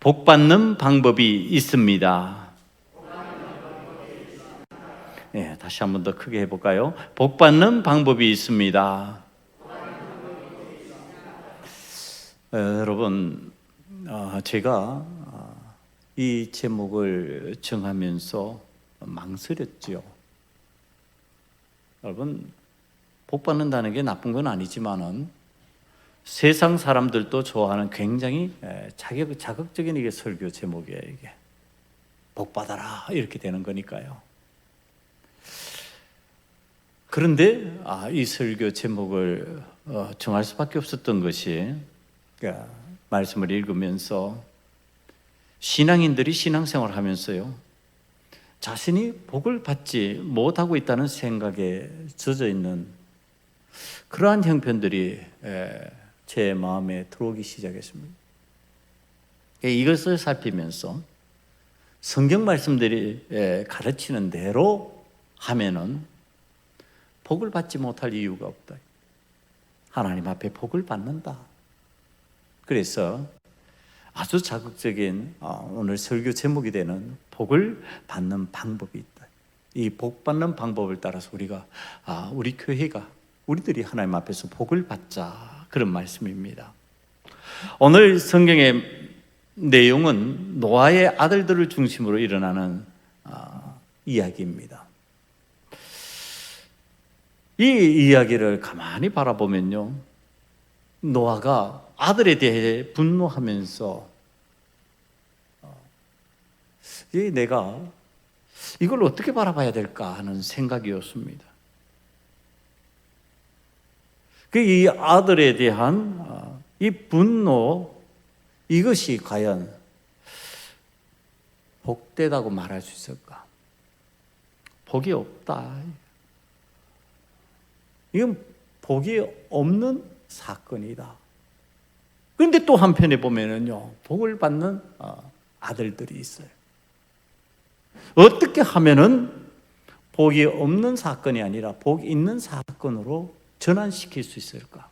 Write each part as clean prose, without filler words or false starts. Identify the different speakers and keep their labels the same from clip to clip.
Speaker 1: 복 받는 방법이 있습니다. 네, 다시 한 번 더 크게 해볼까요? 복 받는 방법이 있습니다. 여러분, 제가 이 제목을 정하면서 망설였죠. 여러분, 복 받는다는 게 나쁜 건 아니지만은 세상 사람들도 좋아하는 굉장히 자극적인 이게 설교 제목이에요. 이게 복 받아라 이렇게 되는 거니까요. 그런데 이 설교 제목을 정할 수밖에 없었던 것이 말씀을 읽으면서 신앙인들이 신앙생활을 하면서요, 자신이 복을 받지 못하고 있다는 생각에 젖어 있는 그러한 형편들이 제 마음에 들어오기 시작했습니다. 이것을 살피면서 성경 말씀들이 가르치는 대로 하면은 복을 받지 못할 이유가 없다. 하나님 앞에 복을 받는다. 그래서 아주 자극적인 오늘 설교 제목이 되는 복을 받는 방법이 있다. 이 복 받는 방법을 따라서 우리 교회가 우리들이 하나님 앞에서 복을 받자, 그런 말씀입니다. 오늘 성경의 내용은 노아의 아들들을 중심으로 일어나는 이야기입니다. 이 이야기를 가만히 바라보면요, 노아가 아들에 대해 분노하면서 내가 이걸 어떻게 바라봐야 될까 하는 생각이었습니다. 이 아들에 대한 이 분노, 이것이 과연 복되다고 말할 수 있을까? 복이 없다. 이건 복이 없는 사건이다. 그런데 또 한편에 보면은요, 복을 받는 아들들이 있어요. 어떻게 하면은 복이 없는 사건이 아니라 복 있는 사건으로 전환시킬 수 있을까?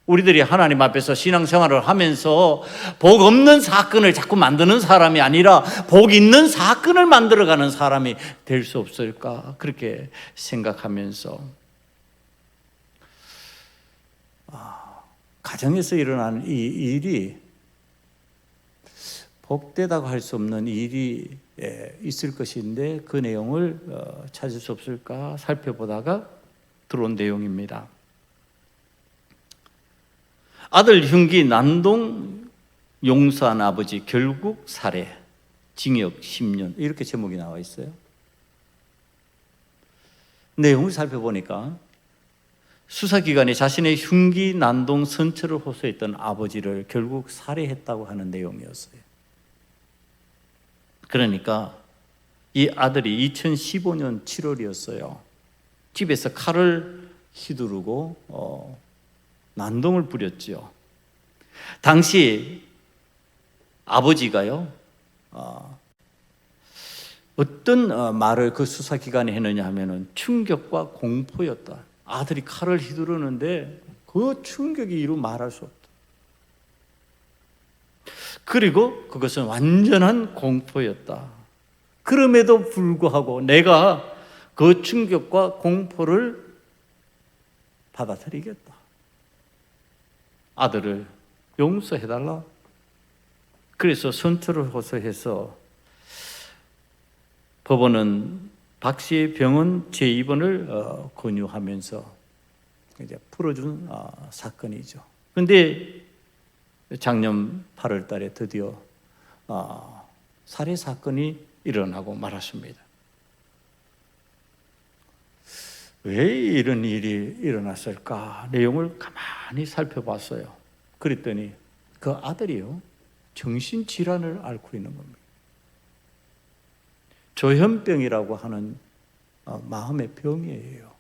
Speaker 1: 우리들이 하나님 앞에서 신앙생활을 하면서 복 없는 사건을 자꾸 만드는 사람이 아니라 복 있는 사건을 만들어가는 사람이 될 수 없을까? 그렇게 생각하면서 가정에서 일어나는 이 일이 복되다고 할 수 없는 일이 있을 것인데 그 내용을 찾을 수 없을까 살펴보다가 들어온 내용입니다. 아들 흉기 난동 용서한 아버지 결국 살해, 징역 10년, 이렇게 제목이 나와 있어요. 내용을 살펴보니까 수사기관이 자신의 흉기 난동 선처를 호소했던 아버지를 결국 살해했다고 하는 내용이었어요. 그러니까 이 아들이 2015년 7월이었어요. 집에서 칼을 휘두르고 난동을 부렸죠. 당시 아버지가요, 어떤 말을 그 수사기관에 했느냐 하면은 충격과 공포였다. 아들이 칼을 휘두르는데 그 충격이 이루 말할 수 없다. 그리고 그것은 완전한 공포였다. 그럼에도 불구하고 내가 그 충격과 공포를 받아들이겠다. 아들을 용서해달라. 그래서 선처를 호소해서 법원은 박 씨의 병원 재입원을 권유하면서 이제 풀어준 사건이죠. 그런데 작년 8월 달에 드디어 살해 사건이 일어나고 말았습니다. 왜 이런 일이 일어났을까? 내용을 가만히 살펴봤어요. 그랬더니 그 아들이요, 정신질환을 앓고 있는 겁니다. 조현병이라고 하는 마음의 병이에요.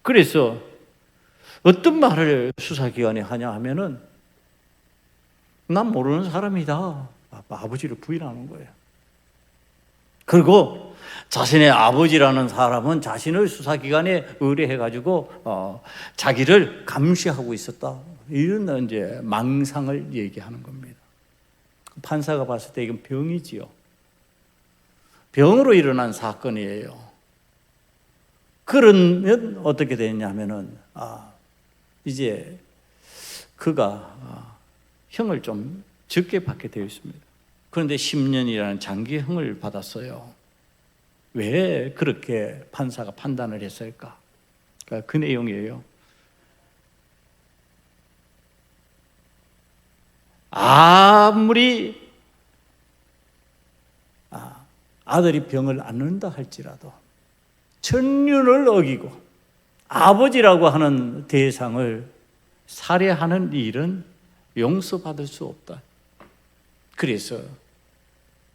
Speaker 1: 그래서 어떤 말을 수사기관이 하냐 하면은 난 모르는 사람이다. 아버지를 부인하는 거예요. 그리고 자신의 아버지라는 사람은 자신을 수사기관에 의뢰해가지고 자기를 감시하고 있었다. 이런 이제 망상을 얘기하는 겁니다. 판사가 봤을 때 이건 병이지요. 병으로 일어난 사건이에요. 그러면 어떻게 되냐면은 이제 그가 형을 좀 적게 받게 되어 있습니다. 그런데 10년이라는 장기형을 받았어요. 왜 그렇게 판사가 판단을 했을까? 그 내용이에요. 아무리 아들이 병을 앓는다 할지라도 천륜을 어기고 아버지라고 하는 대상을 살해하는 일은 용서받을 수 없다. 그래서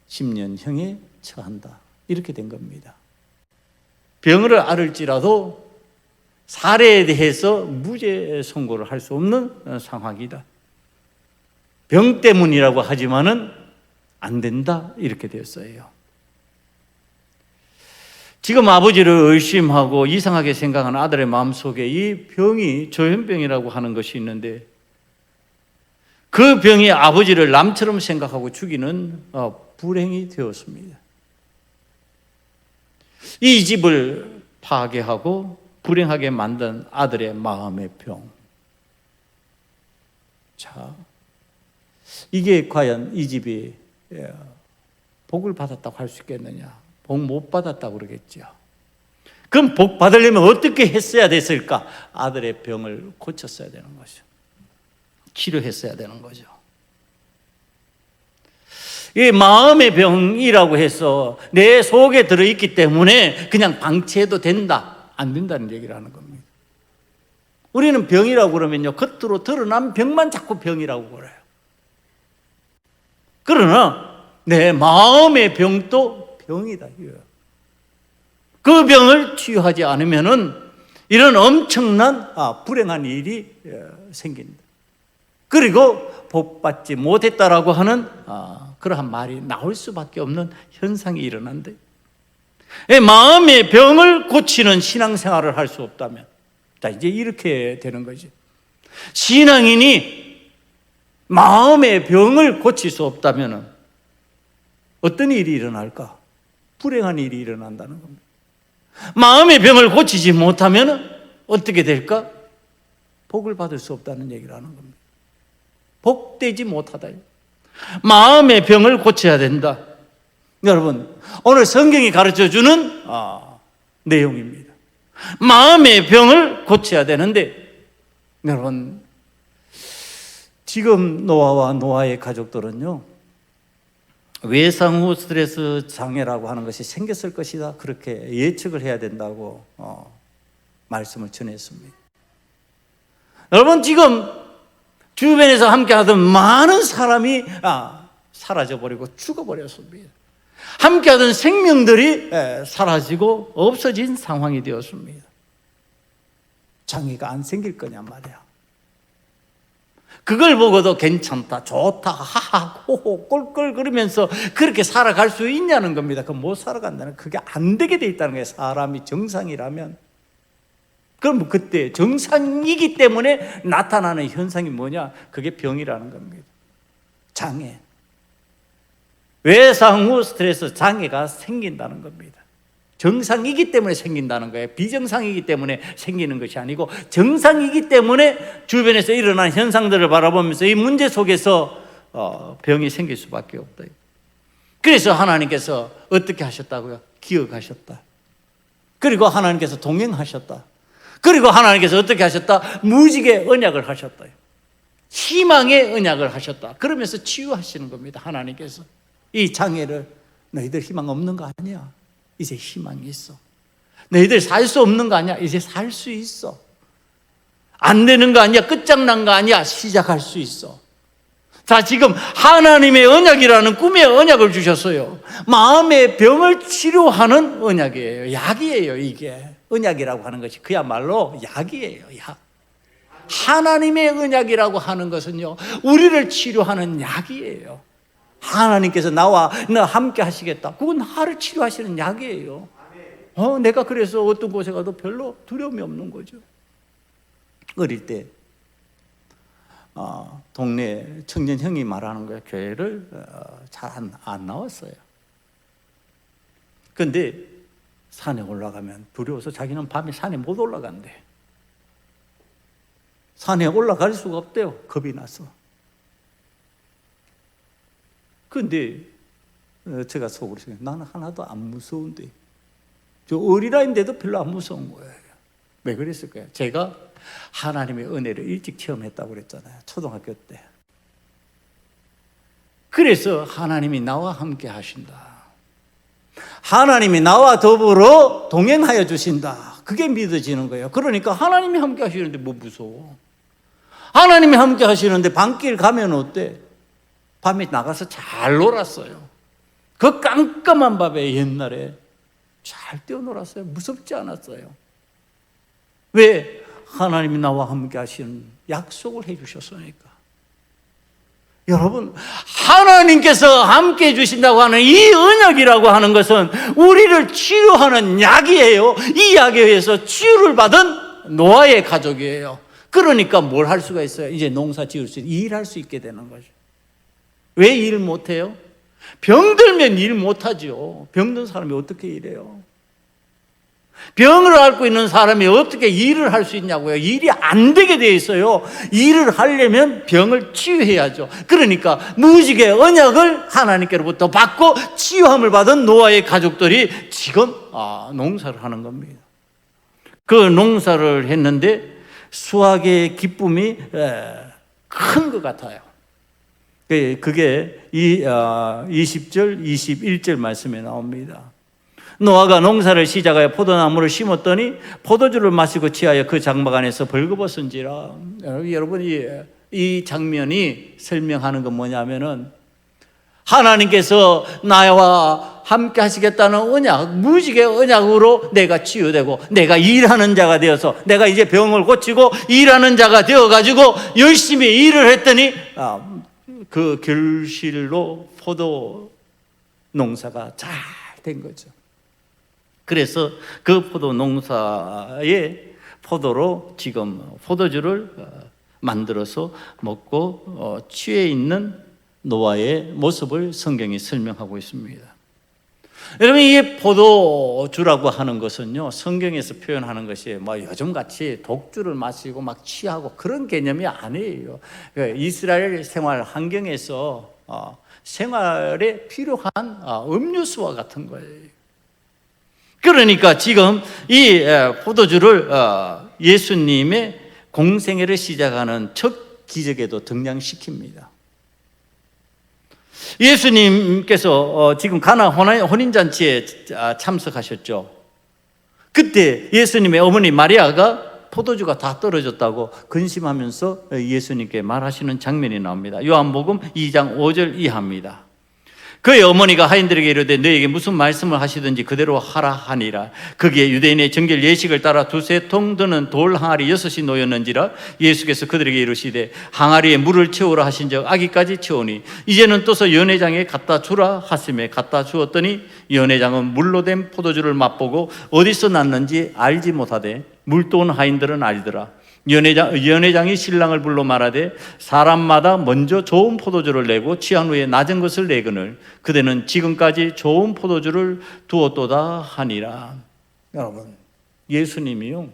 Speaker 1: 10년형에 처한다. 이렇게 된 겁니다. 병을 앓을지라도 살해에 대해서 무죄 선고를 할 수 없는 상황이다. 병 때문이라고 하지만은 안 된다. 이렇게 되었어요. 지금 아버지를 의심하고 이상하게 생각하는 아들의 마음속에 이 병이 조현병이라고 하는 것이 있는데 그 병이 아버지를 남처럼 생각하고 죽이는 불행이 되었습니다. 이 집을 파괴하고 불행하게 만든 아들의 마음의 병. 자, 이게 과연 이 집이 복을 받았다고 할 수 있겠느냐? 복 못 받았다고 그러겠죠. 그럼 복 받으려면 어떻게 했어야 됐을까? 아들의 병을 고쳤어야 되는 거죠. 치료했어야 되는 거죠. 이 마음의 병이라고 해서 내 속에 들어있기 때문에 그냥 방치해도 된다, 안 된다는 얘기를 하는 겁니다. 우리는 병이라고 그러면요, 겉으로 드러난 병만 자꾸 병이라고 그래요. 그러나 내 마음의 병도 병이다. 그 병을 치유하지 않으면은 이런 엄청난 불행한 일이 생긴다. 그리고 복받지 못했다라고 하는 그러한 말이 나올 수밖에 없는 현상이 일어난대. 마음의 병을 고치는 신앙생활을 할 수 없다면, 자, 이제 이렇게 되는 거지. 신앙인이 마음의 병을 고칠 수 없다면 어떤 일이 일어날까? 불행한 일이 일어난다는 겁니다. 마음의 병을 고치지 못하면 어떻게 될까? 복을 받을 수 없다는 얘기를 하는 겁니다. 복되지 못하다. 마음의 병을 고쳐야 된다. 여러분, 오늘 성경이 가르쳐주는 내용입니다. 마음의 병을 고쳐야 되는데, 여러분, 지금 노아와 노아의 가족들은요, 외상후 스트레스 장애라고 하는 것이 생겼을 것이다, 그렇게 예측을 해야 된다고 말씀을 전했습니다. 여러분, 지금 주변에서 함께하던 많은 사람이 사라져버리고 죽어버렸습니다. 함께하던 생명들이 사라지고 없어진 상황이 되었습니다. 장애가 안 생길 거냐 말이야. 그걸 보고도 괜찮다, 좋다, 하하, 호호, 꼴꼴 그러면서 그렇게 살아갈 수 있냐는 겁니다. 그건 못 살아간다는, 그게 안 되게 돼 있다는 거예요. 사람이 정상이라면. 그럼 그때 정상이기 때문에 나타나는 현상이 뭐냐? 그게 병이라는 겁니다. 장애. 외상 후 스트레스 장애가 생긴다는 겁니다. 정상이기 때문에 생긴다는 거예요. 비정상이기 때문에 생기는 것이 아니고 정상이기 때문에 주변에서 일어난 현상들을 바라보면서 이 문제 속에서 병이 생길 수밖에 없다. 그래서 하나님께서 어떻게 하셨다고요? 기억하셨다. 그리고 하나님께서 동행하셨다. 그리고 하나님께서 어떻게 하셨다? 무지개 언약을 하셨다. 희망의 언약을 하셨다. 그러면서 치유하시는 겁니다. 하나님께서 이 장애를, 너희들 희망 없는 거 아니야? 이제 희망이 있어. 너희들 살 수 없는 거 아니야? 이제 살 수 있어. 안 되는 거 아니야? 끝장난 거 아니야? 시작할 수 있어. 자, 지금 하나님의 언약이라는 꿈의 언약을 주셨어요. 마음의 병을 치료하는 언약이에요. 약이에요, 이게. 언약이라고 하는 것이 그야말로 약이에요, 약. 하나님의 언약이라고 하는 것은요, 우리를 치료하는 약이에요. 하나님께서 나와 너 함께 하시겠다. 그건 나를 치료하시는 약이에요. 내가 그래서 어떤 곳에 가도 별로 두려움이 없는 거죠. 어릴 때 동네 청년 형이 말하는 거예요. 교회를 잘 안 나왔어요. 근데 산에 올라가면 두려워서 자기는 밤에 산에 못 올라간대. 산에 올라갈 수가 없대요. 겁이 나서. 근데 제가 속으로 생각해요. 나는 하나도 안 무서운데. 저 어린아이인데도 별로 안 무서운 거예요. 왜 그랬을까요? 제가 하나님의 은혜를 일찍 체험했다고 그랬잖아요. 초등학교 때. 그래서 하나님이 나와 함께 하신다. 하나님이 나와 더불어 동행하여 주신다. 그게 믿어지는 거예요. 그러니까 하나님이 함께 하시는데 뭐 무서워? 하나님이 함께 하시는데 밤길 가면 어때? 밤에 나가서 잘 놀았어요. 그 깜깜한 밤에 옛날에 잘 뛰어놀았어요. 무섭지 않았어요. 왜? 하나님이 나와 함께 하시는 약속을 해 주셨으니까. 여러분, 하나님께서 함께 해주신다고 하는 이 언약이라고 하는 것은 우리를 치유하는 약이에요. 이 약에 의해서 치유를 받은 노아의 가족이에요. 그러니까 뭘 할 수가 있어요? 이제 농사 지을 수, 일할 수 있게 되는 거죠. 왜 일 못해요? 병들면 일 못하죠. 병든 사람이 어떻게 일해요? 병을 앓고 있는 사람이 어떻게 일을 할 수 있냐고요. 일이 안 되게 돼 있어요. 일을 하려면 병을 치유해야죠. 그러니까 무지개 언약을 하나님께로부터 받고 치유함을 받은 노아의 가족들이 지금 농사를 하는 겁니다. 그 농사를 했는데 수확의 기쁨이 큰 것 같아요. 그게 20절, 21절 말씀에 나옵니다. 노아가 농사를 시작하여 포도나무를 심었더니 포도주를 마시고 취하여 그 장막 안에서 벌거벗은지라. 여러분, 이 장면이 설명하는 건 뭐냐면은 하나님께서 나와 함께 하시겠다는 언약, 무지개 언약으로 내가 치유되고 내가 일하는 자가 되어서 내가 이제 병을 고치고 일하는 자가 되어가지고 열심히 일을 했더니 그 결실로 포도 농사가 잘 된 거죠. 그래서 그 포도 농사의 포도로 지금 포도주를 만들어서 먹고 취해 있는 노아의 모습을 성경이 설명하고 있습니다. 여러분, 이 포도주라고 하는 것은요, 성경에서 표현하는 것이 뭐 요즘같이 독주를 마시고 막 취하고 그런 개념이 아니에요. 이스라엘 생활 환경에서 생활에 필요한 음료수와 같은 거예요. 그러니까 지금 이 포도주를 예수님의 공생애를 시작하는 첫 기적에도 등장시킵니다. 예수님께서 지금 가나 혼인잔치에 참석하셨죠. 그때 예수님의 어머니 마리아가 포도주가 다 떨어졌다고 근심하면서 예수님께 말하시는 장면이 나옵니다. 요한복음 2장 5절 이하입니다. 그의 어머니가 하인들에게 이르되 너에게 무슨 말씀을 하시든지 그대로 하라 하니라. 거기에 유대인의 정결 예식을 따라 두세 통 드는 돌 항아리 6이 놓였는지라. 예수께서 그들에게 이르시되 항아리에 물을 채우라 하신즉 아기까지 채우니 이제는 떠서 연회장에 갖다 주라 하심에 갖다 주었더니 연회장은 물로 된 포도주를 맛보고 어디서 났는지 알지 못하되 물도온 하인들은 알더라. 연회장이 신랑을 불러 말하되 사람마다 먼저 좋은 포도주를 내고 취한 후에 낮은 것을 내거늘 그대는 지금까지 좋은 포도주를 두었도다 하니라. 여러분, 예수님이요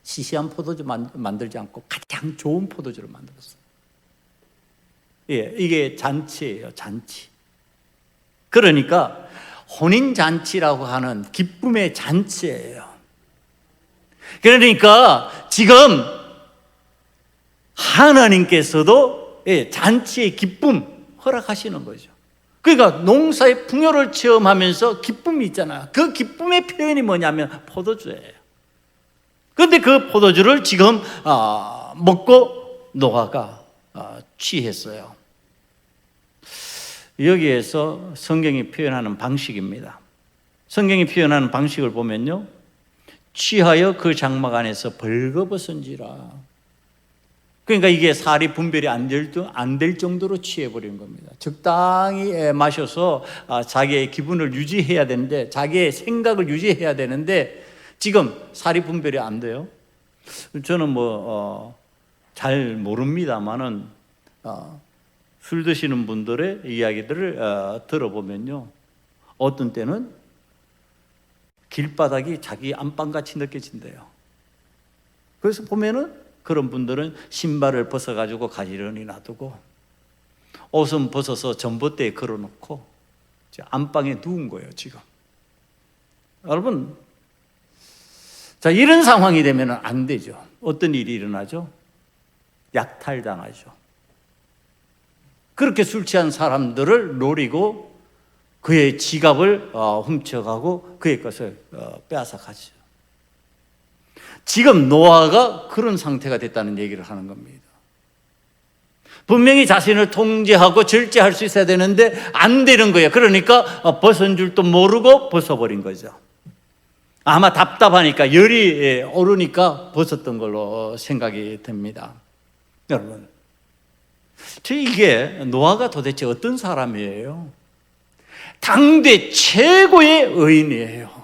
Speaker 1: 시시한 포도주 만들지 않고 가장 좋은 포도주를 만들었어요. 이게 잔치예요, 잔치. 그러니까 혼인잔치라고 하는 기쁨의 잔치예요. 그러니까 지금 하나님께서도 잔치의 기쁨 허락하시는 거죠. 그러니까 농사의 풍요를 체험하면서 기쁨이 있잖아요. 그 기쁨의 표현이 뭐냐면 포도주예요. 그런데 그 포도주를 지금 먹고 노아가 취했어요. 여기에서 성경이 표현하는 방식입니다. 성경이 표현하는 방식을 보면요, 취하여 그 장막 안에서 벌거벗은지라. 그러니까 이게 살이 분별이 안 될 정도로 취해버린 겁니다. 적당히 마셔서 자기의 기분을 유지해야 되는데, 자기의 생각을 유지해야 되는데 지금 살이 분별이 안 돼요. 저는 잘 모릅니다만은 술 드시는 분들의 이야기들을 들어보면요, 어떤 때는 길바닥이 자기 안방같이 느껴진대요. 그래서 보면은 그런 분들은 신발을 벗어가지고 가지런히 놔두고 옷은 벗어서 전봇대에 걸어놓고 안방에 누운 거예요, 지금. 여러분, 자, 이런 상황이 되면 안 되죠. 어떤 일이 일어나죠? 약탈당하죠. 그렇게 술 취한 사람들을 노리고 그의 지갑을 훔쳐가고 그의 것을 빼앗아가죠. 지금 노아가 그런 상태가 됐다는 얘기를 하는 겁니다. 분명히 자신을 통제하고 절제할 수 있어야 되는데 안 되는 거예요. 그러니까 벗은 줄도 모르고 벗어버린 거죠. 아마 답답하니까, 열이 오르니까 벗었던 걸로 생각이 됩니다. 여러분, 이게 노아가 도대체 어떤 사람이에요? 당대 최고의 의인이에요.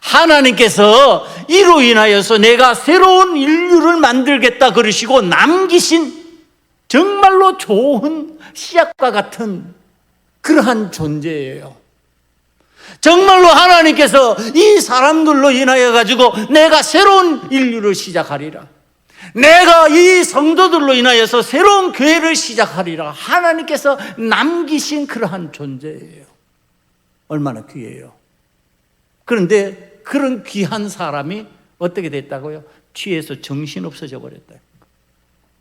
Speaker 1: 하나님께서 이로 인하여서 내가 새로운 인류를 만들겠다 그러시고 남기신 정말로 좋은 씨앗과 같은 그러한 존재예요. 정말로 하나님께서 이 사람들로 인하여 가지고 내가 새로운 인류를 시작하리라, 내가 이 성도들로 인하여서 새로운 교회를 시작하리라, 하나님께서 남기신 그러한 존재예요. 얼마나 귀해요. 그런데 그런 귀한 사람이 어떻게 됐다고요? 취해서 정신 없어져 버렸다.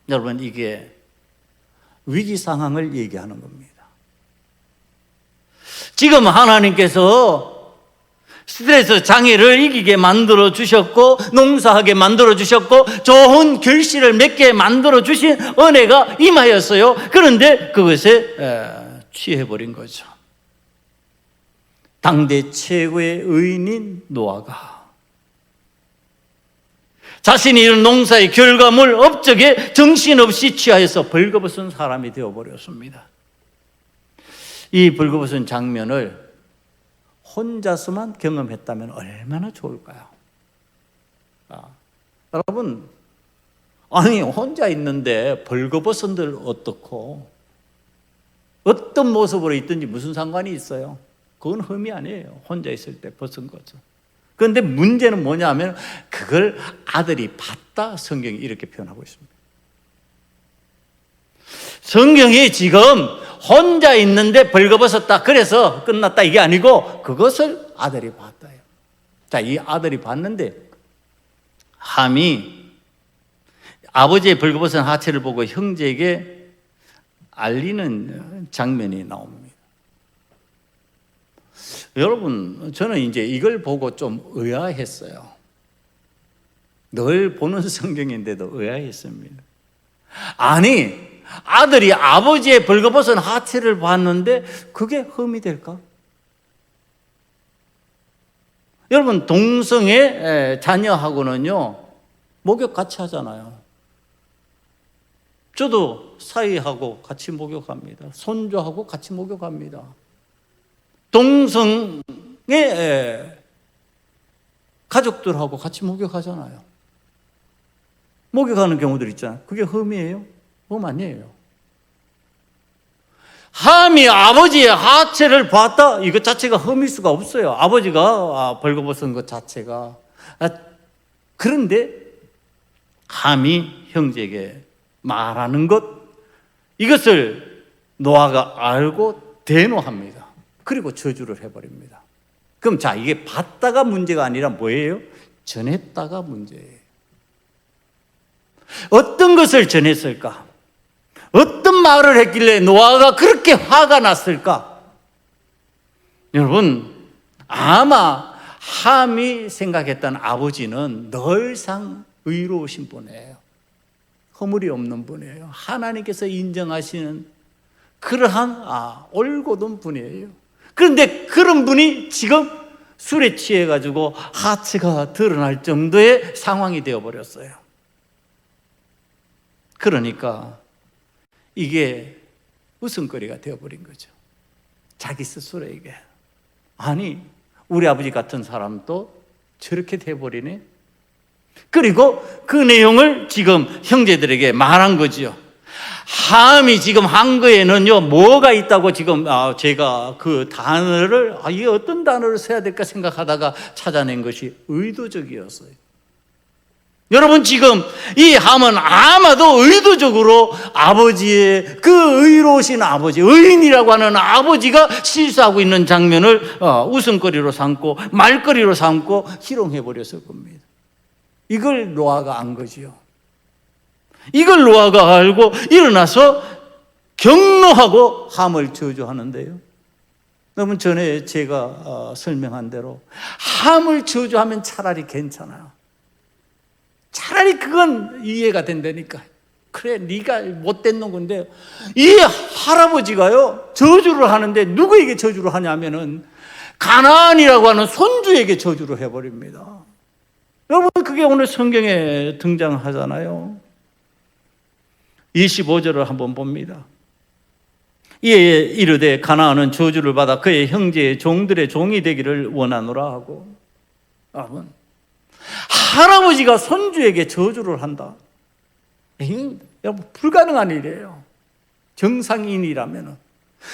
Speaker 1: 여러분, 이게 위기 상황을 얘기하는 겁니다. 지금 하나님께서 스트레스 장애를 이기게 만들어 주셨고, 농사하게 만들어 주셨고, 좋은 결실을 맺게 만들어 주신 은혜가 임하였어요. 그런데 그것에 취해버린 거죠. 당대 최고의 의인인 노아가 자신이 이룬 농사의 결과물 업적에 정신없이 취하여서 벌거벗은 사람이 되어버렸습니다. 이 벌거벗은 장면을 혼자서만 경험했다면 얼마나 좋을까요? 여러분, 아니 혼자 있는데 벌거벗은들 어떻고 어떤 모습으로 있든지 무슨 상관이 있어요? 그건 흠이 아니에요. 혼자 있을 때 벗은 거죠. 그런데 문제는 뭐냐 하면 그걸 아들이 봤다, 성경이 이렇게 표현하고 있습니다. 성경이 지금 혼자 있는데 벌거벗었다, 그래서 끝났다, 이게 아니고 그것을 아들이 봤다요. 자, 이 아들이 봤는데 함이 아버지의 벌거벗은 하체를 보고 형제에게 알리는 장면이 나옵니다. 여러분, 저는 이제 이걸 보고 좀 의아했어요. 늘 보는 성경인데도 의아했습니다. 아니, 아들이 아버지의 벌거벗은 하체를 봤는데 그게 흠이 될까? 여러분, 동성애 자녀하고는요 목욕 같이 하잖아요. 저도 사위하고 같이 목욕합니다. 손주하고 같이 목욕합니다. 동성애 가족들하고 같이 목욕하잖아요. 목욕하는 경우들 있잖아요. 그게 흠이에요? 흠 아니에요. 함이 아버지의 하체를 봤다, 이것 자체가 흠일 수가 없어요. 아버지가 벌거벗은 것 자체가. 그런데 함이 형제에게 말하는 것, 이것을 노아가 알고 대노합니다. 그리고 저주를 해버립니다. 그럼 자, 이게 봤다가 문제가 아니라 뭐예요? 전했다가 문제예요. 어떤 것을 전했을까? 어떤 말을 했길래 노아가 그렇게 화가 났을까? 여러분, 아마 함이 생각했던 아버지는 늘상 의로우신 분이에요. 허물이 없는 분이에요. 하나님께서 인정하시는 그러한 올곧은 분이에요. 그런데 그런 분이 지금 술에 취해가지고 하체가 드러날 정도의 상황이 되어버렸어요. 그러니까 이게 웃음거리가 되어버린 거죠. 자기 스스로에게. 아니, 우리 아버지 같은 사람도 저렇게 돼버리네? 그리고 그 내용을 지금 형제들에게 말한 거지요. 함이 지금 한 거에는요, 뭐가 있다고 지금 제가 그 단어를 이게 어떤 단어를 써야 될까 생각하다가 찾아낸 것이 의도적이었어요. 여러분, 지금 이 함은 아마도 의도적으로 아버지의 그 의로우신 아버지, 의인이라고 하는 아버지가 실수하고 있는 장면을 웃음거리로 삼고 말거리로 삼고 희롱해 버렸을 겁니다. 이걸 노아가 안 거지요. 이걸 노아가 알고 일어나서 경노하고 함을 저주하는데요. 여러분, 전에 제가 설명한 대로 함을 저주하면 차라리 괜찮아요. 차라리 그건 이해가 된다니까. 그래, 네가 못된 놈인데, 이 할아버지가요 저주를 하는데 누구에게 저주를 하냐면은 가나안이라고 하는 손주에게 저주를 해버립니다. 여러분, 그게 오늘 성경에 등장하잖아요. 25절을 한번 봅니다. 이에 이르되 가나안은 저주를 받아 그의 형제의 종들의 종이 되기를 원하노라 하고. 여러분, 할아버지가 손주에게 저주를 한다. 여러분, 불가능한 일이에요. 정상인이라면은.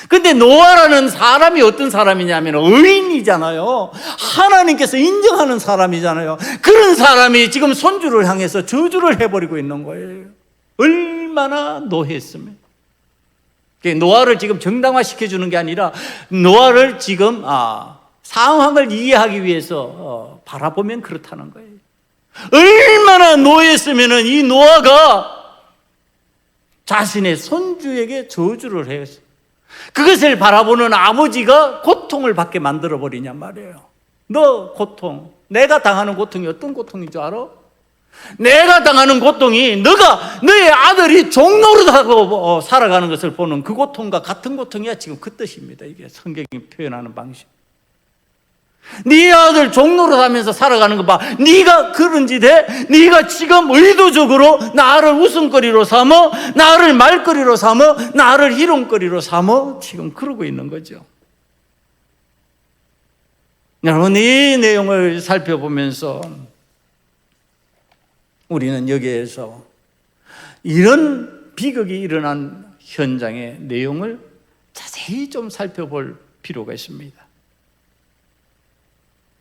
Speaker 1: 근데 노아라는 사람이 어떤 사람이냐면 의인이잖아요. 하나님께서 인정하는 사람이잖아요. 그런 사람이 지금 손주를 향해서 저주를 해버리고 있는 거예요. 얼마나 노했으면. 노아를 지금 정당화시켜주는 게 아니라 노아를 지금 상황을 이해하기 위해서 바라보면 그렇다는 거예요. 얼마나 노했으면 이 노아가 자신의 손주에게 저주를 했어요. 그것을 바라보는 아버지가 고통을 받게 만들어버리냔 말이에요. 너 고통, 내가 당하는 고통이 어떤 고통인 줄 알아? 내가 당하는 고통이 너의 아들이 종노릇하고 살아가는 것을 보는 그 고통과 같은 고통이야. 지금 그 뜻입니다. 이게 성경이 표현하는 방식. 네 아들 종노릇하면서 살아가는 거 봐. 네가 그런 짓에 네가 지금 의도적으로 나를 웃음거리로 삼어, 나를 말거리로 삼어, 나를 희롱거리로 삼어 지금 그러고 있는 거죠. 여러분, 이 내용을 살펴보면서 우리는 여기에서 이런 비극이 일어난 현장의 내용을 자세히 좀 살펴볼 필요가 있습니다.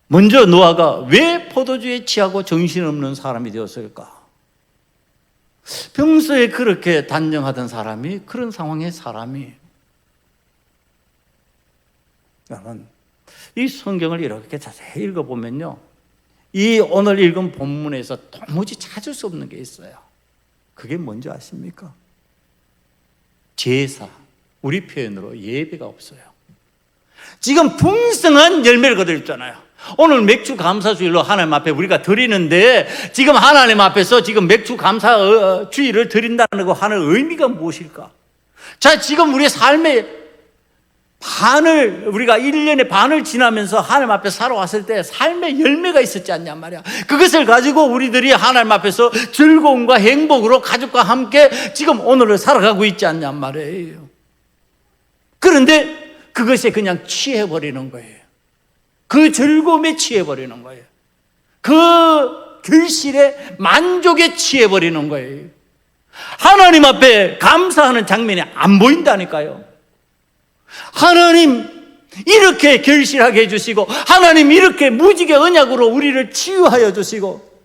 Speaker 1: 먼저 노아가 왜 포도주에 취하고 정신없는 사람이 되었을까? 평소에 그렇게 단정하던 사람이 그런 상황의 사람이, 여러분, 이 성경을 이렇게 자세히 읽어보면요, 이 오늘 읽은 본문에서 도무지 찾을 수 없는 게 있어요. 그게 뭔지 아십니까? 제사, 우리 표현으로 예배가 없어요. 지금 풍성한 열매를 거두었잖아요. 오늘 맥주 감사주일로 하나님 앞에 우리가 드리는데, 지금 하나님 앞에서 지금 맥주 감사 주일을 드린다는 거 하는 의미가 무엇일까? 자, 지금 우리의 삶의 반을, 우리가 1년의 반을 지나면서 하나님 앞에 살아왔을 때 삶의 열매가 있었지 않냐 말이야. 그것을 가지고 우리들이 하나님 앞에서 즐거움과 행복으로 가족과 함께 지금 오늘을 살아가고 있지 않냐 말이에요. 그런데 그것에 그냥 취해버리는 거예요. 그 즐거움에 취해버리는 거예요. 그 결실에 만족에 취해버리는 거예요. 하나님 앞에 감사하는 장면이 안 보인다니까요. 하나님 이렇게 결실하게 해주시고, 하나님 이렇게 무지개 언약으로 우리를 치유하여 주시고,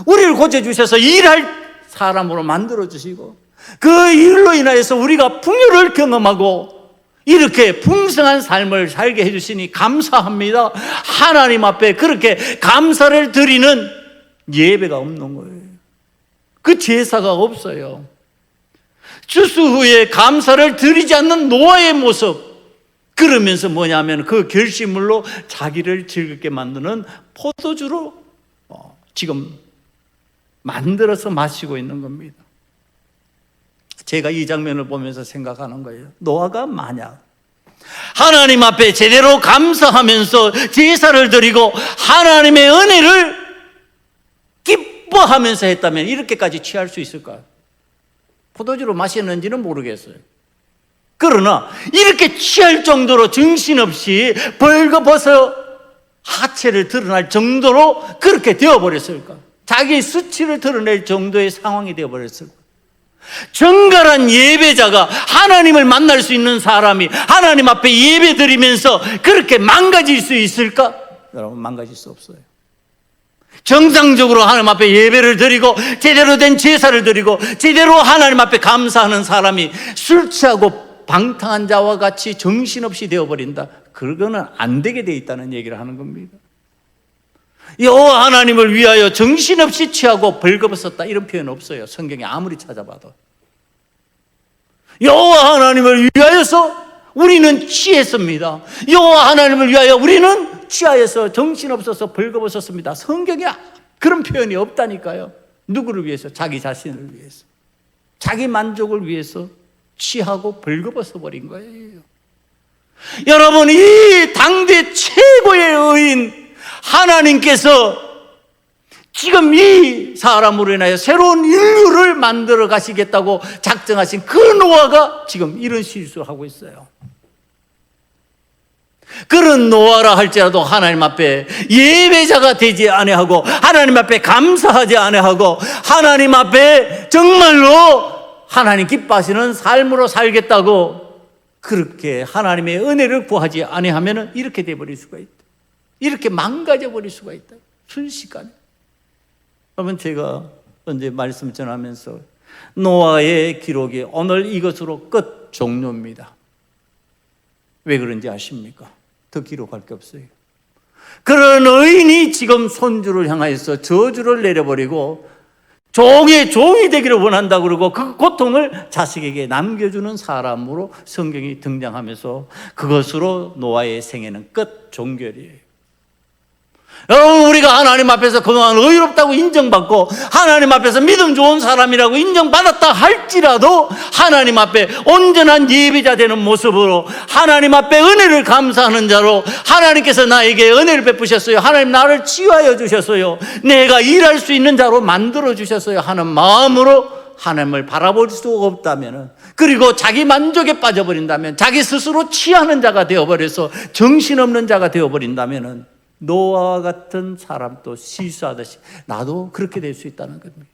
Speaker 1: 우리를 고쳐주셔서 일할 사람으로 만들어주시고, 그 일로 인하여서 우리가 풍요를 경험하고 이렇게 풍성한 삶을 살게 해주시니 감사합니다. 하나님 앞에 그렇게 감사를 드리는 예배가 없는 거예요. 그 제사가 없어요. 추수 후에 감사를 드리지 않는 노아의 모습, 그러면서 뭐냐면 그 결실물로 자기를 즐겁게 만드는 포도주로 지금 만들어서 마시고 있는 겁니다. 제가 이 장면을 보면서 생각하는 거예요. 노아가 만약 하나님 앞에 제대로 감사하면서 제사를 드리고 하나님의 은혜를 기뻐하면서 했다면 이렇게까지 취할 수 있을까요? 포도주로 마셨는지는 모르겠어요. 그러나 이렇게 취할 정도로 정신없이 벌거벗어 하체를 드러날 정도로 그렇게 되어버렸을까? 자기 수치를 드러낼 정도의 상황이 되어버렸을 거예요. 정갈한 예배자가, 하나님을 만날 수 있는 사람이 하나님 앞에 예배 드리면서 그렇게 망가질 수 있을까? 여러분, 망가질 수 없어요. 정상적으로 하나님 앞에 예배를 드리고 제대로 된 제사를 드리고 제대로 하나님 앞에 감사하는 사람이 술 취하고 방탕한 자와 같이 정신없이 되어버린다, 그거는 안 되게 돼 있다는 얘기를 하는 겁니다. 여호와 하나님을 위하여 정신없이 취하고 벌거벗었다, 이런 표현 없어요. 성경에 아무리 찾아봐도. 여호와 하나님을 위하여서 우리는 취했습니다. 여호와 하나님을 위하여 우리는 취하여서 정신없어서 벌거벗었습니다. 성경에 그런 표현이 없다니까요. 누구를 위해서? 자기 자신을 위해서, 자기 만족을 위해서 취하고 벌거벗어 버린 거예요. 여러분, 이 당대 최고의 의인 하나님께서 지금 이 사람으로 인하여 새로운 인류를 만들어 가시겠다고 작정하신 그 노아가 지금 이런 실수를 하고 있어요. 그런 노아라 할지라도 하나님 앞에 예배자가 되지 아니하고 하나님 앞에 감사하지 아니하고 하나님 앞에 정말로 하나님 기뻐하시는 삶으로 살겠다고 그렇게 하나님의 은혜를 구하지 아니하면 이렇게 돼버릴 수가 있다. 이렇게 망가져 버릴 수가 있다. 순식간에. 여러분, 제가 언제 말씀 전하면서 노아의 기록이 오늘 이것으로 끝, 종료입니다. 왜 그런지 아십니까? 더 기록할 게 없어요. 그런 의인이 지금 손주를 향하여서 저주를 내려버리고 종의 종이 되기를 원한다 그러고 그 고통을 자식에게 남겨주는 사람으로 성경이 등장하면서 그것으로 노아의 생애는 끝, 종결이에요. 여러분, 우리가 하나님 앞에서 그동안 의롭다고 인정받고 하나님 앞에서 믿음 좋은 사람이라고 인정받았다 할지라도 하나님 앞에 온전한 예배자 되는 모습으로 하나님 앞에 은혜를 감사하는 자로, 하나님께서 나에게 은혜를 베푸셨어요, 하나님 나를 치유하여 주셨어요, 내가 일할 수 있는 자로 만들어 주셨어요 하는 마음으로 하나님을 바라볼 수 없다면, 그리고 자기 만족에 빠져버린다면, 자기 스스로 취하는 자가 되어버려서 정신없는 자가 되어버린다면 노아와 같은 사람도 실수하듯이 나도 그렇게 될 수 있다는 겁니다.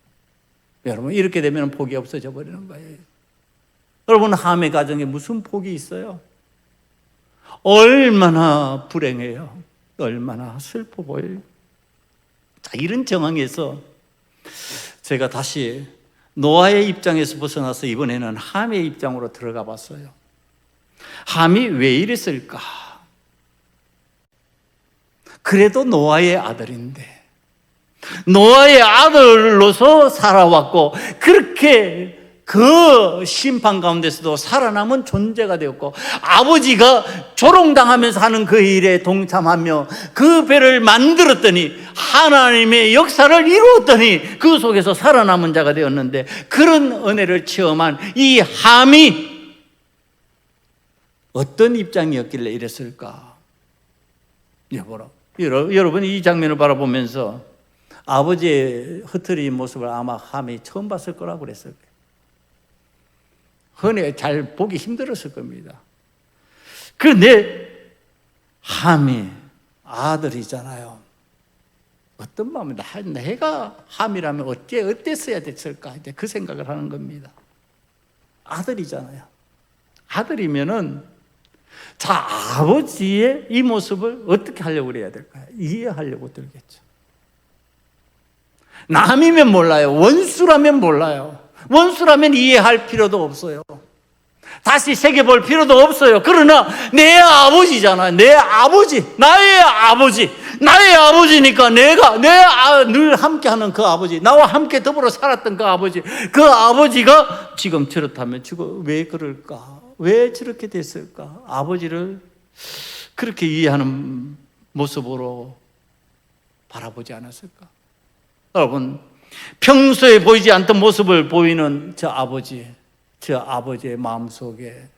Speaker 1: 여러분, 이렇게 되면 복이 없어져 버리는 거예요. 여러분, 함의 가정에 무슨 복이 있어요? 얼마나 불행해요. 얼마나 슬퍼 보여요. 자, 이런 정황에서 제가 다시 노아의 입장에서 벗어나서 이번에는 함의 입장으로 들어가 봤어요. 함이 왜 이랬을까? 그래도 노아의 아들인데, 노아의 아들로서 살아왔고 그렇게 그 심판 가운데서도 살아남은 존재가 되었고, 아버지가 조롱당하면서 하는 그 일에 동참하며 그 배를 만들었더니 하나님의 역사를 이루었더니 그 속에서 살아남은 자가 되었는데, 그런 은혜를 체험한 이 함이 어떤 입장이었길래 이랬을까? 여러분, 이 장면을 바라보면서 아버지의 흩어진 모습을 아마 함이 처음 봤을 거라고 그랬을 거예요. 흔히 잘 보기 힘들었을 겁니다. 그런데 함이 아들이잖아요. 어떤 마음이, 내가 함이라면 어땠어야 됐을까? 이제 그 생각을 하는 겁니다. 아들이잖아요. 아들이면은 자, 아버지의 이 모습을 어떻게 하려고 그래야 될까요? 이해하려고 들겠죠. 남이면 몰라요. 원수라면 몰라요. 원수라면 이해할 필요도 없어요. 다시 새겨볼 필요도 없어요. 그러나 내 아버지잖아요. 내 아버지, 나의 아버지, 나의 아버지니까 내가 늘 함께하는 그 아버지, 나와 함께 더불어 살았던 그 아버지가 지금 저렇다면 왜 그럴까? 왜 저렇게 됐을까? 아버지를 그렇게 이해하는 모습으로 바라보지 않았을까? 여러분, 평소에 보이지 않던 모습을 보이는 저 아버지의 마음속에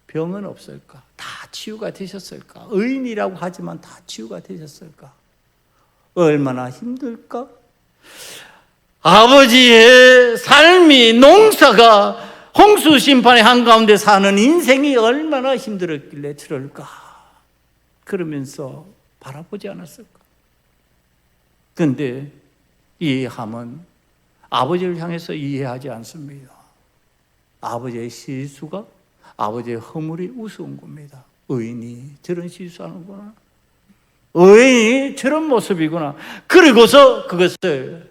Speaker 1: 병은 없을까? 다 치유가 되셨을까? 의인이라고 하지만 다 치유가 되셨을까? 얼마나 힘들까? 아버지의 삶이, 농사가 홍수 심판의 한가운데 사는 인생이 얼마나 힘들었길래 저럴까? 그러면서 바라보지 않았을까? 그런데 이해함은 아버지를 향해서 이해하지 않습니다. 아버지의 실수가, 아버지의 허물이 우스운 겁니다. 의인이 저런 실수하는구나, 의인이 저런 모습이구나. 그리고서 그것을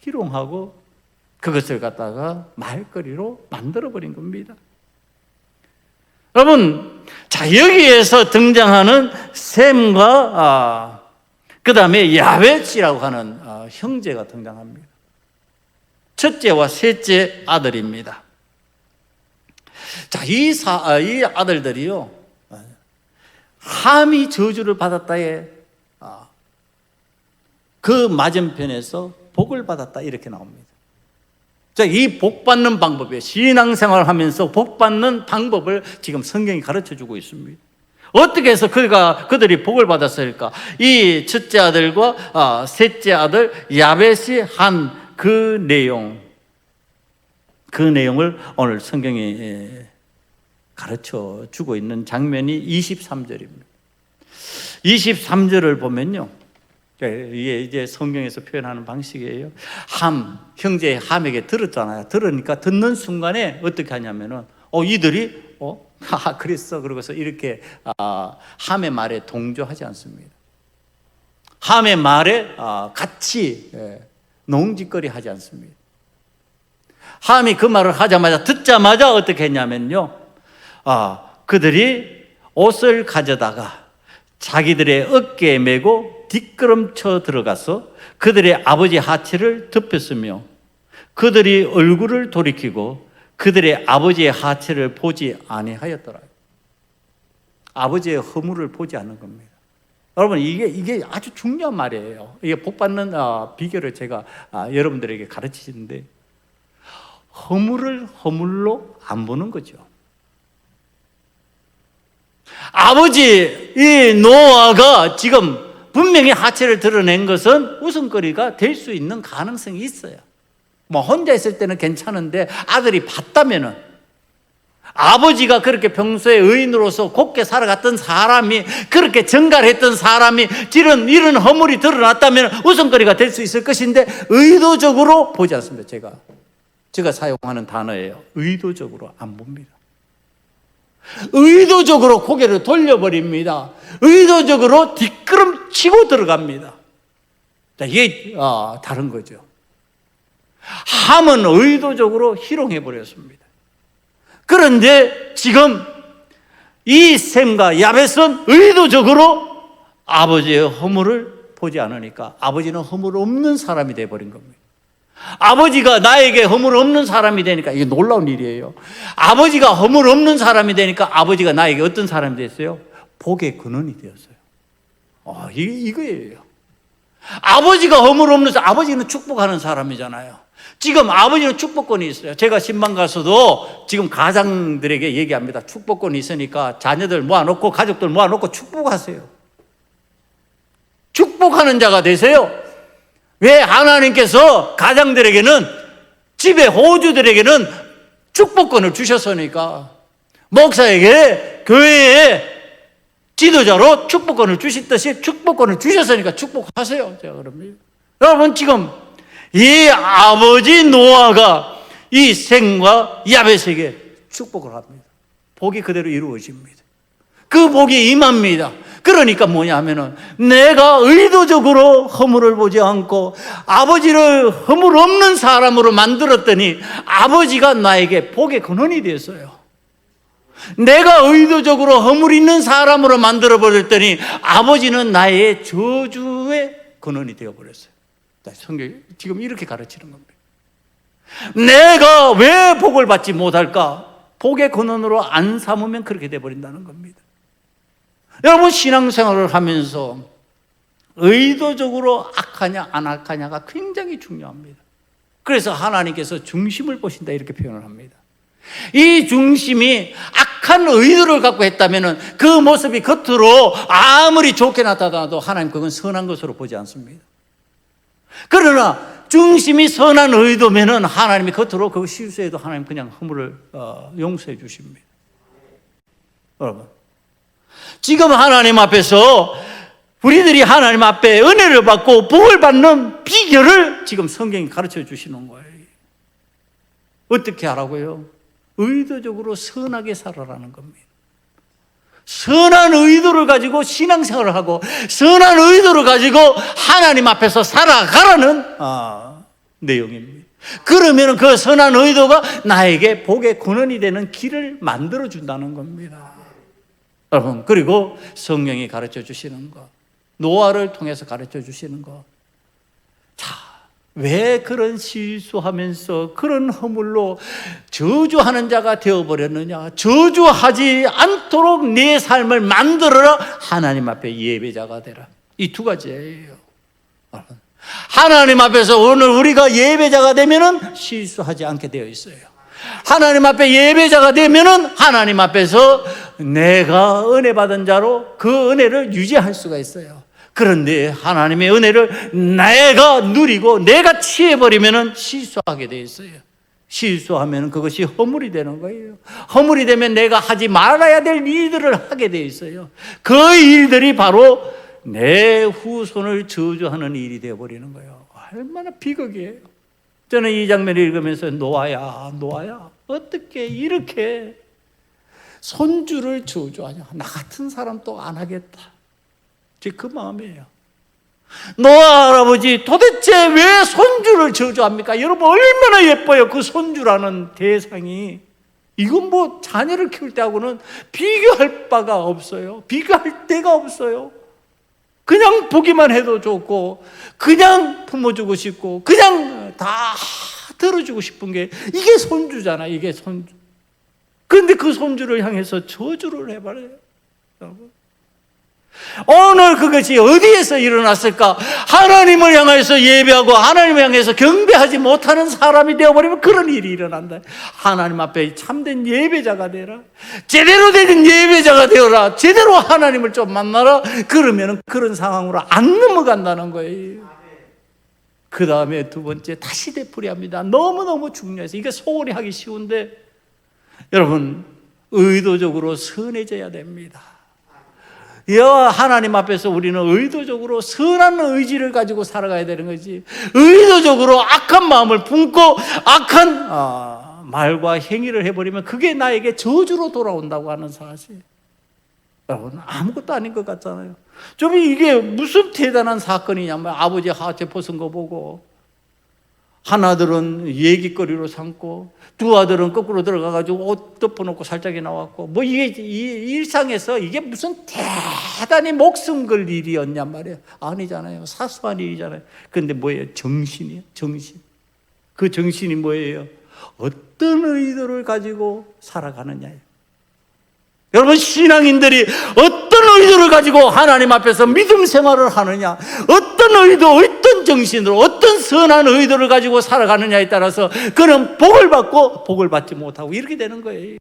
Speaker 1: 희롱하고 그것을 갖다가 말거리로 만들어버린 겁니다. 여러분, 자, 여기에서 등장하는 셈과 그 다음에 야벳이라고 하는 형제가 등장합니다. 첫째와 셋째 아들입니다. 자, 이 아들들이요, 함이 저주를 받았다에 그 맞은편에서 복을 받았다, 이렇게 나옵니다. 자, 이 복 받는 방법이에요. 신앙생활을 하면서 복 받는 방법을 지금 성경이 가르쳐 주고 있습니다. 어떻게 해서 그들이 복을 받았을까? 이 첫째 아들과 셋째 아들 야벳이 한 그 내용을 오늘 성경이 가르쳐 주고 있는 장면이 23절입니다. 23절을 보면요, 이게 이제 성경에서 표현하는 방식이에요. 형제 함에게 들었잖아요. 들으니까 듣는 순간에 어떻게 하냐면은, 이들이, 그랬어. 그러고서 이렇게, 함의 말에 동조하지 않습니다. 함의 말에, 같이, 농짓거리 하지 않습니다. 함이 그 말을 듣자마자 어떻게 했냐면요, 그들이 옷을 가져다가 자기들의 어깨에 메고 뒷걸음쳐 들어가서 그들의 아버지 하체를 덮였으며 그들이 얼굴을 돌이키고 그들의 아버지의 하체를 보지 아니하였더라. 아버지의 허물을 보지 않는 겁니다. 여러분, 이게 아주 중요한 말이에요. 이게 복 받는 비결을 제가 여러분들에게 가르치는데, 허물을 허물로 안 보는 거죠. 아버지 이 노아가 지금 분명히 하체를 드러낸 것은 웃음거리가 될 수 있는 가능성이 있어요. 혼자 있을 때는 괜찮은데 아들이 봤다면은, 아버지가 그렇게 평소에 의인으로서 곱게 살아갔던 사람이, 그렇게 정갈했던 사람이 이런 허물이 드러났다면 웃음거리가 될 수 있을 것인데 의도적으로 보지 않습니다. 제가 사용하는 단어예요. 의도적으로 안 봅니다. 의도적으로 고개를 돌려버립니다. 의도적으로 뒷걸음치고 들어갑니다. 자, 이게 다른 거죠. 함은 의도적으로 희롱해버렸습니다. 그런데 지금 이 셈과 야벳은 의도적으로 아버지의 허물을 보지 않으니까 아버지는 허물 없는 사람이 되어버린 겁니다. 아버지가 나에게 허물 없는 사람이 되니까, 이게 놀라운 일이에요. 아버지가 허물 없는 사람이 되니까 아버지가 나에게 어떤 사람이 됐어요? 복의 근원이 되었어요. 이거예요. 아버지가 허물 없는 사람, 아버지는 축복하는 사람이잖아요. 지금 아버지는 축복권이 있어요. 제가 신방 가서도 지금 가장들에게 얘기합니다. 축복권이 있으니까 자녀들 모아놓고 가족들 모아놓고 축복하세요. 축복하는 자가 되세요. 왜? 하나님께서 가장들에게는, 집의 호주들에게는 축복권을 주셨으니까. 목사에게, 교회에 지도자로 축복권을 주시듯이 축복권을 주셨으니까 축복하세요. 제가 그럽니다. 여러분, 지금 이 아버지 노아가 이 셈과 야벳에게 축복을 합니다. 복이 그대로 이루어집니다. 그 복이 임합니다. 그러니까 뭐냐 하면은, 내가 의도적으로 허물을 보지 않고 아버지를 허물 없는 사람으로 만들었더니 아버지가 나에게 복의 근원이 되었어요. 내가 의도적으로 허물 있는 사람으로 만들어버렸더니 아버지는 나의 저주의 근원이 되어버렸어요. 성경이 지금 이렇게 가르치는 겁니다. 내가 왜 복을 받지 못할까? 복의 근원으로 안 삼으면 그렇게 되어버린다는 겁니다. 여러분, 신앙생활을 하면서 의도적으로 악하냐 안 악하냐가 굉장히 중요합니다. 그래서 하나님께서 중심을 보신다, 이렇게 표현을 합니다. 이 중심이 악한 의도를 갖고 했다면 그 모습이 겉으로 아무리 좋게 나타나도 하나님 그건 선한 것으로 보지 않습니다. 그러나 중심이 선한 의도면 하나님이 겉으로 그거 실수해도 하나님 그냥 허물을 용서해 주십니다. 여러분, 지금 하나님 앞에서 우리들이 하나님 앞에 은혜를 받고 복을 받는 비결을 지금 성경이 가르쳐 주시는 거예요. 어떻게 하라고요? 의도적으로 선하게 살아라는 겁니다. 선한 의도를 가지고 신앙생활을 하고 선한 의도를 가지고 하나님 앞에서 살아가라는 내용입니다. 그러면 그 선한 의도가 나에게 복의 근원이 되는 길을 만들어 준다는 겁니다. 여러분, 그리고 성경이 가르쳐 주시는 것, 노아를 통해서 가르쳐 주시는 것. 자, 왜 그런 실수하면서 그런 허물로 저주하는 자가 되어버렸느냐? 저주하지 않도록 내 삶을 만들어라. 하나님 앞에 예배자가 되라. 이 두 가지예요. 하나님 앞에서 오늘 우리가 예배자가 되면은 실수하지 않게 되어 있어요. 하나님 앞에 예배자가 되면은 하나님 앞에서 내가 은혜 받은 자로 그 은혜를 유지할 수가 있어요. 그런데 하나님의 은혜를 내가 누리고 내가 취해버리면은 실수하게 되어 있어요. 실수하면 그것이 허물이 되는 거예요. 허물이 되면 내가 하지 말아야 될 일들을 하게 되어 있어요. 그 일들이 바로 내 후손을 저주하는 일이 되어버리는 거예요. 얼마나 비극이에요. 저는 이 장면을 읽으면서 노아야 어떻게 이렇게 손주를 저주하냐. 나 같은 사람 또 안 하겠다. 제 그 마음이에요. 노아 할아버지 도대체 왜 손주를 저주합니까? 여러분 얼마나 예뻐요. 그 손주라는 대상이. 이건 뭐 자녀를 키울 때하고는 비교할 바가 없어요. 비교할 데가 없어요. 그냥 보기만 해도 좋고 그냥 품어주고 싶고 그냥 다 들어주고 싶은 게 이게 손주잖아. 이게 손주. 그런데 그 손주를 향해서 저주를 해버려요. 여러분, 오늘 그것이 어디에서 일어났을까? 하나님을 향해서 예배하고 하나님을 향해서 경배하지 못하는 사람이 되어버리면 그런 일이 일어난다. 하나님 앞에 참된 예배자가 되라. 제대로 된 예배자가 되어라. 제대로 하나님을 좀 만나라. 그러면 그런 상황으로 안 넘어간다는 거예요. 그 다음에 두 번째, 다시 되풀이합니다. 너무너무 중요해서 이게 소홀히 하기 쉬운데 여러분, 의도적으로 선해져야 됩니다. 하나님 앞에서 우리는 의도적으로 선한 의지를 가지고 살아가야 되는 거지. 의도적으로 악한 마음을 품고 악한 말과 행위를 해버리면 그게 나에게 저주로 돌아온다고 하는 사실. 여러분, 아무것도 아닌 것 같잖아요. 좀 이게 무슨 대단한 사건이냐면 아버지 하체 벗은 거 보고 하나들은 얘기거리로 삼고 두 아들은 거꾸로 들어가가지고 옷 덮어놓고 살짝이 나왔고 뭐 이게 일상에서 이게 무슨 대단히 목숨 걸 일이었냔 말이에요. 아니잖아요. 사소한 일이잖아요. 그런데 뭐예요? 정신이에요. 정신. 그 정신이 뭐예요? 어떤 의도를 가지고 살아가느냐예요. 여러분, 신앙인들이 어떤 의도를 가지고 하나님 앞에서 믿음 생활을 하느냐, 어떤 의도, 어떤 정신으로, 어떤 선한 의도를 가지고 살아가느냐에 따라서 그는 복을 받고 복을 받지 못하고 이렇게 되는 거예요.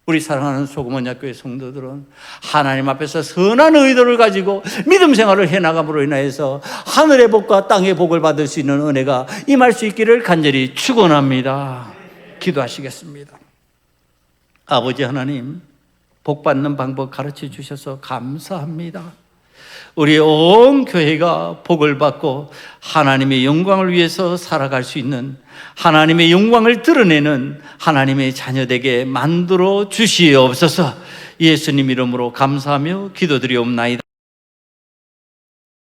Speaker 1: 우리 사랑하는 소금언약교회 성도들은 하나님 앞에서 선한 의도를 가지고 믿음 생활을 해나감으로 인해서 하늘의 복과 땅의 복을 받을 수 있는 은혜가 임할 수 있기를 간절히 축원합니다. 기도하시겠습니다. 아버지 하나님, 복 받는 방법 가르쳐 주셔서 감사합니다. 우리 온 교회가 복을 받고 하나님의 영광을 위해서 살아갈 수 있는, 하나님의 영광을 드러내는 하나님의 자녀되게 만들어 주시옵소서. 예수님 이름으로 감사하며 기도드리옵나이다.